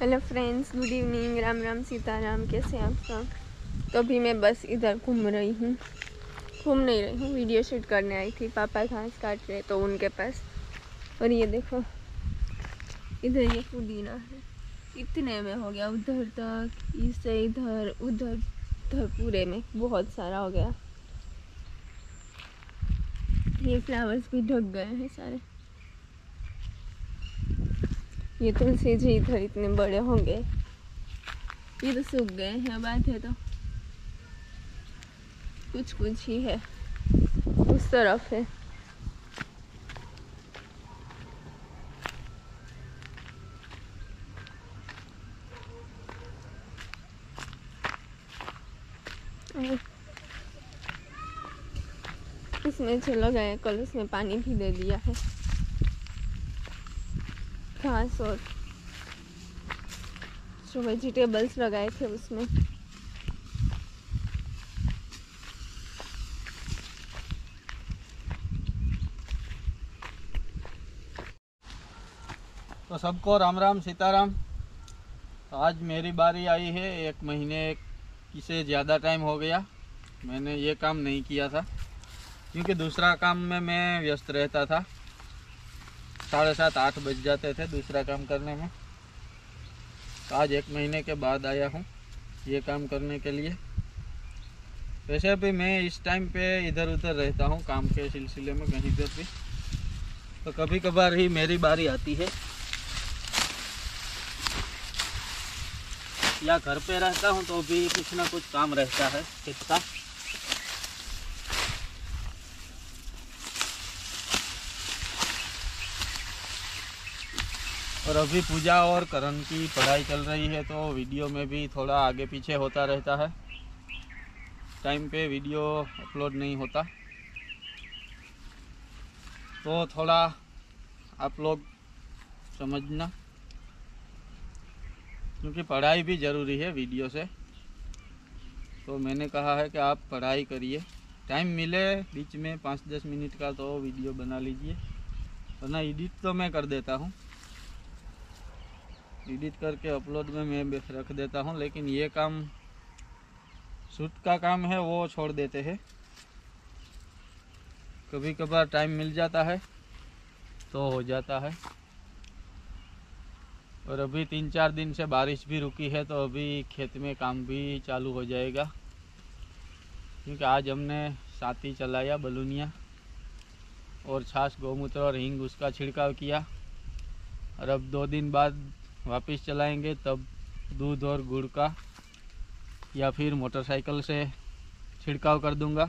Hello friends, good evening, Ram Ram Sitaram. कैसे हैं आप सब? तो अभी मैं बस इधर घूम नहीं रही हूँ, वीडियो शूट करने आई थी। पापा घास काट रहे तो उनके पास। और ये देखो, इधर ये पुदीना है, इतने में हो गया उधर तक, इससे इधर उधर उधर, पूरे में बहुत सारा हो गया। ये फ्लावर्स भी ढक गए हैं सारे। ये तुलसी जी इधर इतने बड़े होंगे, ये तो सूख गए हैं। बात है तो कुछ कुछ ही है, उस तरफ है। इसमें चला गया, कल उसमें पानी भी दे दिया है। घास और जो वेजिटेबल्स लगाए थे उसमें। तो सबको राम राम सीताराम। तो आज मेरी बारी आई है। 1 महीने से ज़्यादा टाइम हो गया मैंने ये काम नहीं किया था, क्योंकि दूसरा काम में मैं व्यस्त रहता था। 7:30 8 बज जाते थे दूसरा काम करने में। तो आज 1 महीने के बाद आया हूँ ये काम करने के लिए। वैसे भी मैं इस टाइम पे इधर उधर रहता हूँ काम के सिलसिले में, कहीं पर भी। तो कभी कभार ही मेरी बारी आती है, या घर पे रहता हूँ तो भी कुछ ना कुछ काम रहता है खेत का। और अभी पूजा और करण की पढ़ाई चल रही है, तो वीडियो में भी थोड़ा आगे पीछे होता रहता है। टाइम पे वीडियो अपलोड नहीं होता, तो थोड़ा आप लोग समझना, क्योंकि पढ़ाई भी ज़रूरी है वीडियो से। तो मैंने कहा है कि आप पढ़ाई करिए, टाइम मिले बीच में 5-10 मिनट का तो वीडियो बना लीजिए, वरना एडिट तो मैं कर देता हूँ। एडिट करके अपलोड में मैं रख देता हूँ, लेकिन ये काम शूट का काम है वो छोड़ देते हैं। कभी कभार टाइम मिल जाता है तो हो जाता है। और अभी 3-4 दिन से बारिश भी रुकी है, तो अभी खेत में काम भी चालू हो जाएगा, क्योंकि आज हमने साथी चलाया बलूनिया और छाछ गौमूत्र और हींग उसका छिड़काव किया। और अब 2 दिन बाद वापस चलाएंगे, तब दूध और गुड़ का या फिर मोटरसाइकिल से छिड़काव कर दूंगा।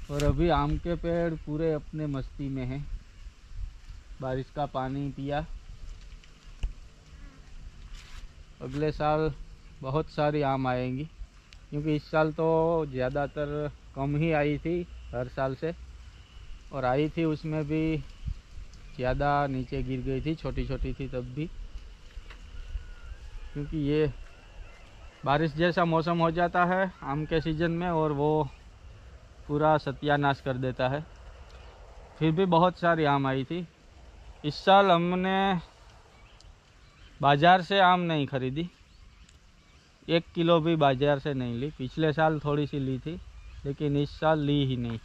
और अभी आम के पेड़ पूरे अपने मस्ती में हैं, बारिश का पानी पिया। अगले साल बहुत सारी आम आएंगी, क्योंकि इस साल तो ज़्यादातर कम ही आई थी हर साल से, और आई थी उसमें भी ज़्यादा नीचे गिर गई थी, छोटी छोटी थी तब भी। क्योंकि ये बारिश जैसा मौसम हो जाता है आम के सीज़न में, और वो पूरा सत्यानाश कर देता है। फिर भी बहुत सारी आम आई थी। इस साल हमने बाज़ार से आम नहीं खरीदी, 1 किलो भी बाज़ार से नहीं ली। पिछले साल थोड़ी सी ली थी, लेकिन इस साल ली ही नहीं।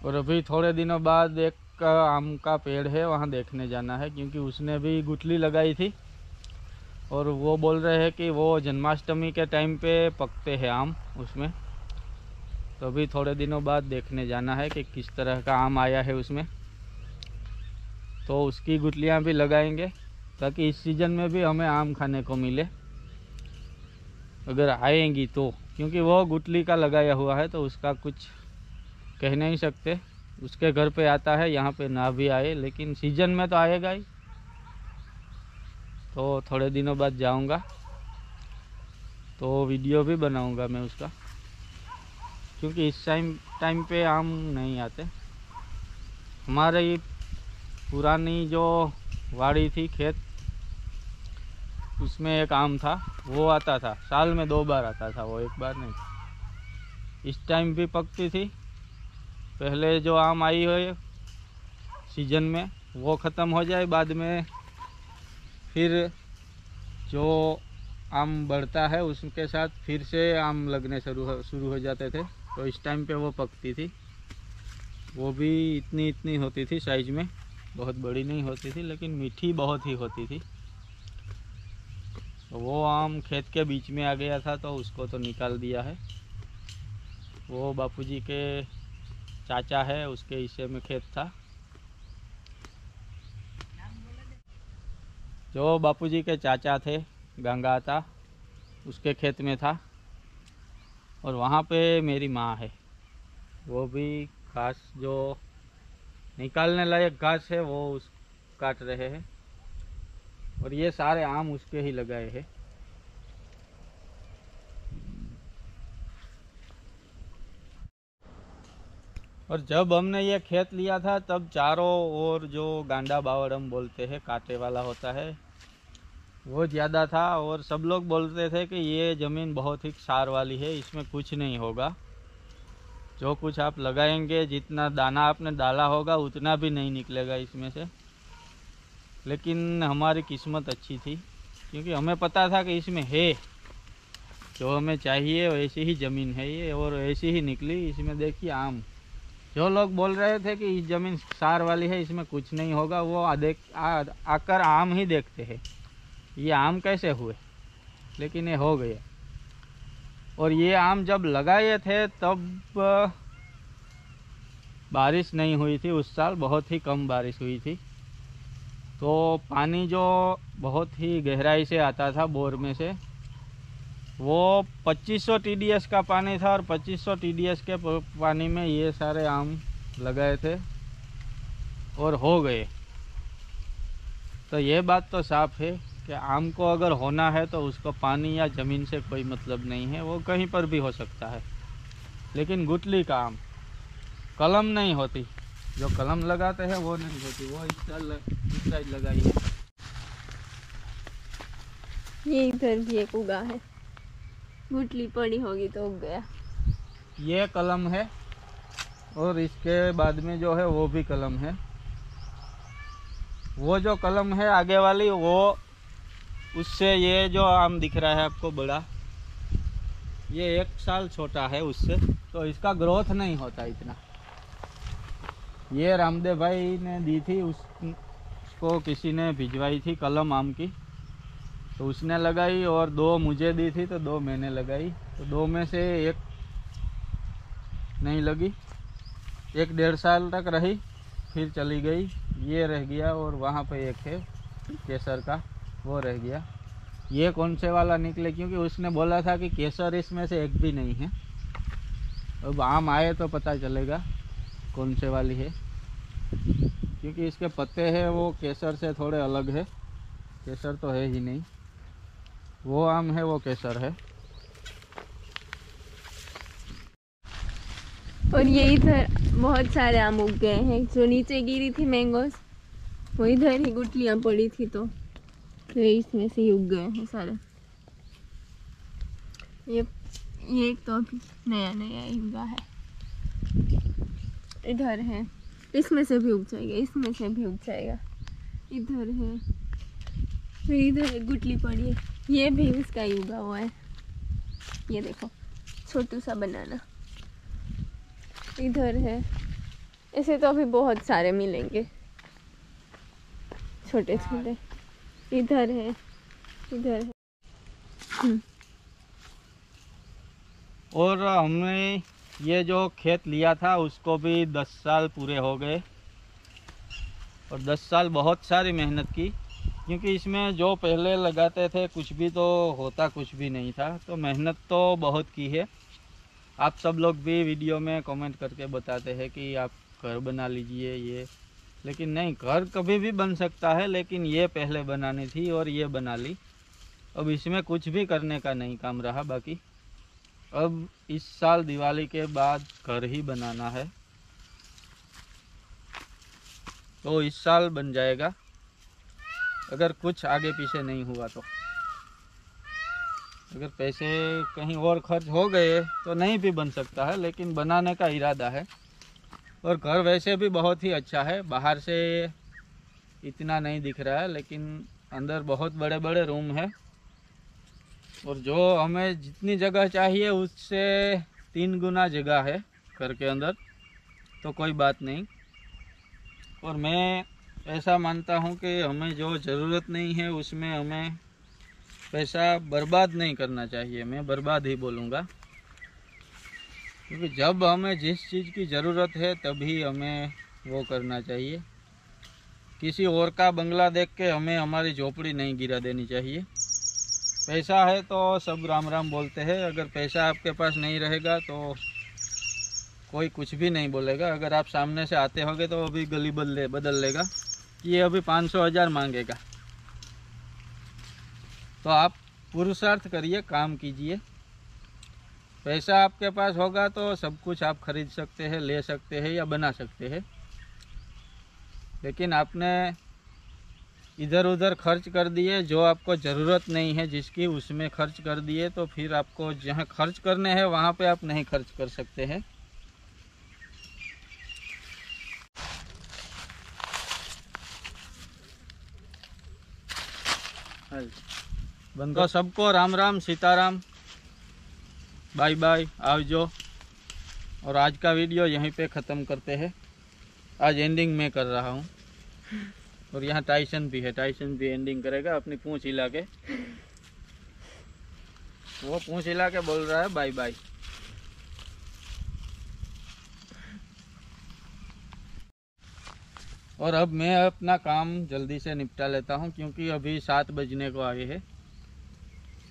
और अभी थोड़े दिनों बाद एक आम का पेड़ है, वहाँ देखने जाना है, क्योंकि उसने भी गुठली लगाई थी। और वो बोल रहे हैं कि वो जन्माष्टमी के टाइम पे पकते हैं आम उसमें। तो अभी थोड़े दिनों बाद देखने जाना है कि किस तरह का आम आया है उसमें, तो उसकी गुठलियाँ भी लगाएंगे, ताकि इस सीज़न में भी हमें आम खाने को मिले, अगर आएंगी तो। क्योंकि वो गुठली का लगाया हुआ है, तो उसका कुछ कह नहीं सकते। उसके घर पे आता है, यहाँ पे ना भी आए, लेकिन सीज़न में तो आएगा ही। तो थोड़े दिनों बाद जाऊँगा, तो वीडियो भी बनाऊँगा मैं उसका, क्योंकि इस टाइम पे आम नहीं आते। हमारी पुरानी जो वाड़ी थी, खेत, उसमें एक आम था, वो आता था साल में 2 बार आता था, वो 1 बार नहीं। इस टाइम भी पकती थी, पहले जो आम आई हो सीजन में वो ख़त्म हो जाए, बाद में फिर जो आम बढ़ता है उसके साथ फिर से आम लगने शुरू हो जाते थे। तो इस टाइम पे वो पकती थी, वो भी इतनी इतनी होती थी साइज़ में, बहुत बड़ी नहीं होती थी लेकिन मीठी बहुत ही होती थी। तो वो आम खेत के बीच में आ गया था तो उसको तो निकाल दिया है। वो बापूजी के चाचा है, उसके हिस्से में खेत था। जो बापूजी के चाचा थे गंगा था, उसके खेत में था। और वहाँ पे मेरी माँ है, वो भी घास जो निकालने लायक घास है वो उस काट रहे हैं। और ये सारे आम उसके ही लगाए हैं। और जब हमने ये खेत लिया था तब चारों ओर जो गांडा बावड़ हम बोलते हैं, कांटे वाला होता है, वो ज़्यादा था। और सब लोग बोलते थे कि ये ज़मीन बहुत ही क्षार वाली है, इसमें कुछ नहीं होगा, जो कुछ आप लगाएंगे, जितना दाना आपने डाला होगा उतना भी नहीं निकलेगा इसमें से। लेकिन हमारी किस्मत अच्छी थी, क्योंकि हमें पता था कि इसमें है जो हमें चाहिए, वैसी ही ज़मीन है ये, और ऐसी ही निकली। इसमें देखिए आम, जो लोग बोल रहे थे कि इस ज़मीन क्षार वाली है, इसमें कुछ नहीं होगा, वो आकर आम ही देखते हैं ये आम कैसे हुए, लेकिन ये हो गए। और ये आम जब लगाए थे तब बारिश नहीं हुई थी उस साल, बहुत ही कम बारिश हुई थी। तो पानी जो बहुत ही गहराई से आता था बोर में से, वो 2500 TDS का पानी था। और 2500 TDS के पानी में ये सारे आम लगाए थे और हो गए। तो ये बात तो साफ है कि आम को अगर होना है तो उसको पानी या ज़मीन से कोई मतलब नहीं है, वो कहीं पर भी हो सकता है। लेकिन गुठली का आम कलम नहीं होती, जो कलम लगाते हैं वो नहीं होती, वो इस साइड लगाई है। ये इधर भी एक उगा है, गुठली पड़ी होगी तो उग गया। ये कलम है और इसके बाद में जो है वो भी कलम है। वो जो कलम है आगे वाली, वो उससे ये जो आम दिख रहा है आपको बड़ा, ये 1 साल छोटा है उससे, तो इसका ग्रोथ नहीं होता इतना। ये रामदेव भाई ने दी थी, उसको किसी ने भिजवाई थी कलम आम की, तो उसने लगाई, और 2 मुझे दी थी तो 2 मैंने लगाई। तो 2 में से 1 नहीं लगी, 1-1.5 साल तक रही, फिर चली गई। ये रह गया, और वहाँ पे एक है केसर का, वो रह गया। ये कौन से वाला निकले, क्योंकि उसने बोला था कि केसर इसमें से एक भी नहीं है। अब आम आए तो पता चलेगा कौन से वाली है, क्योंकि इसके पत्ते हैं वो केसर से थोड़े अलग है, केसर तो है ही नहीं। वो आम है वो केसर है। और ये इधर बहुत सारे आम उग गए हैं, जो नीचे गिरी थी मैंगोस, वो इधर ही गुठलियाँ पड़ी थी तो इसमें से ही उग गए हैं सारे। ये एक तो अभी नया नया ही उगा है। इधर है, इसमें से भी उग जाएगा, इसमें से भी उग जाएगा। इधर है, फिर इधर एक गुठली पड़ी है, ये भी उसका ही उगा हुआ है। ये देखो छोटू सा बनाना। इधर है, ऐसे तो अभी बहुत सारे मिलेंगे छोटे छोटे। इधर है, इधर है। और हमने ये जो खेत लिया था उसको भी 10 साल पूरे हो गए, और 10 साल बहुत सारी मेहनत की, क्योंकि इसमें जो पहले लगाते थे कुछ भी तो होता कुछ भी नहीं था। तो मेहनत तो बहुत की है। आप सब लोग भी वीडियो में कमेंट करके बताते हैं कि आप घर बना लीजिए ये, लेकिन नहीं, घर कभी भी बन सकता है, लेकिन ये पहले बनानी थी और ये बना ली। अब इसमें कुछ भी करने का नहीं काम रहा बाकी। अब इस साल दिवाली के बाद घर ही बनाना है, तो इस साल बन जाएगा, अगर कुछ आगे पीछे नहीं हुआ तो। अगर पैसे कहीं और खर्च हो गए तो नहीं भी बन सकता है, लेकिन बनाने का इरादा है। और घर वैसे भी बहुत ही अच्छा है, बाहर से इतना नहीं दिख रहा है लेकिन अंदर बहुत बड़े बड़े रूम है और जो हमें जितनी जगह चाहिए उससे 3 गुना जगह है घर के अंदर, तो कोई बात नहीं। और मैं ऐसा मानता हूँ कि हमें जो ज़रूरत नहीं है उसमें हमें पैसा बर्बाद नहीं करना चाहिए, मैं बर्बाद ही बोलूँगा, क्योंकि जब हमें जिस चीज़ की ज़रूरत है तभी हमें वो करना चाहिए। किसी और का बंगला देख के हमें हमारी झोपड़ी नहीं गिरा देनी चाहिए। पैसा है तो सब राम राम बोलते हैं, अगर पैसा आपके पास नहीं रहेगा तो कोई कुछ भी नहीं बोलेगा। अगर आप सामने से आते होगे तो अभी गली बदल लेगा, ये अभी 500,000 मांगेगा। तो आप पुरुषार्थ करिए, काम कीजिए। पैसा आपके पास होगा तो सब कुछ आप खरीद सकते हैं, ले सकते हैं या बना सकते हैं, लेकिन आपने इधर उधर खर्च कर दिए, जो आपको ज़रूरत नहीं है जिसकी उसमें खर्च कर दिए, तो फिर आपको जहाँ खर्च करने हैं वहाँ पे आप नहीं खर्च कर सकते हैं। तो सबको राम राम सीताराम, बाय बाय, आवजो। और आज का वीडियो यहीं पे ख़त्म करते हैं। आज एंडिंग मैं कर रहा हूँ और यहाँ टाइसन भी है, टाइसन भी एंडिंग करेगा अपनी पूंछ हिला के। वो पूंछ हिला के बोल रहा है बाय बाय। और अब मैं अपना काम जल्दी से निपटा लेता हूँ क्योंकि अभी 7 बजने को आए हैं,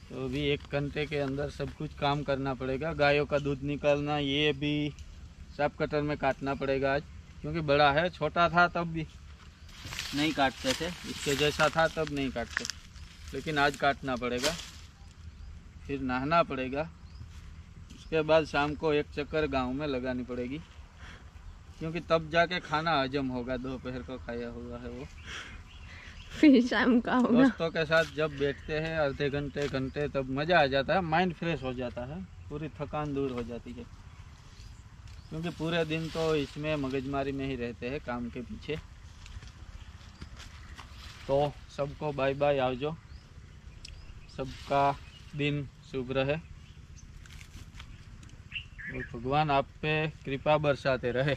तो अभी 1 घंटे के अंदर सब कुछ काम करना पड़ेगा। गायों का दूध निकालना, ये भी सब कटर में काटना पड़ेगा आज, क्योंकि बड़ा है। छोटा था तब भी नहीं काटते थे, इसके जैसा था तब नहीं काटते, लेकिन आज काटना पड़ेगा। फिर नहाना पड़ेगा, उसके बाद शाम को 1 चक्कर गांव में लगानी पड़ेगी, क्योंकि तब जाके खाना हजम होगा। दोपहर को खाया हुआ है वो, फिर शाम का होगा। दोस्तों के साथ जब बैठते हैं आधे घंटे तब मज़ा आ जाता है, माइंड फ्रेश हो जाता है, पूरी थकान दूर हो जाती है, क्योंकि पूरे दिन तो इसमें मगजमारी में ही रहते हैं काम के पीछे। तो सबको बाय बाय, आवजो। सबका दिन शुभ रहे और भगवान आप पे कृपा बरसाते रहे।